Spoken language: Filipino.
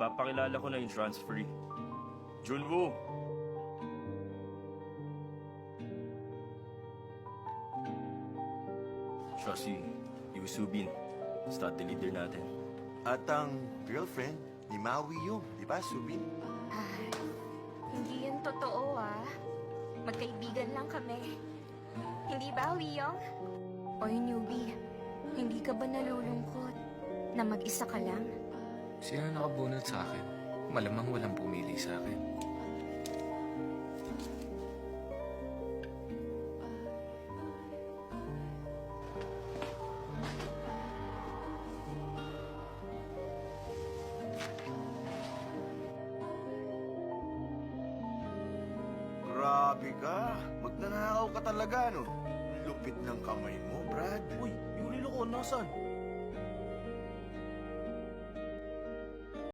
ipapakilala ko na yung transferee. Junwoo! Siya si Yoo Soo-bin, study leader natin. At ang girlfriend ni Maui yung, di ba, Subin? Hindi yan totoo, ah. Magkaibigan lang kami. Hindi ba, Wiyong? Oy, newbie. Hindi ka ba nalulungkot na mag-isa ka lang? Sino nakabunot sa akin? Malamang walang pumili sa akin. Grabe ka. Magnanakaw ka talaga, no? Lupit ng kamay mo, Brad. Uy, yung relo ko, nasan?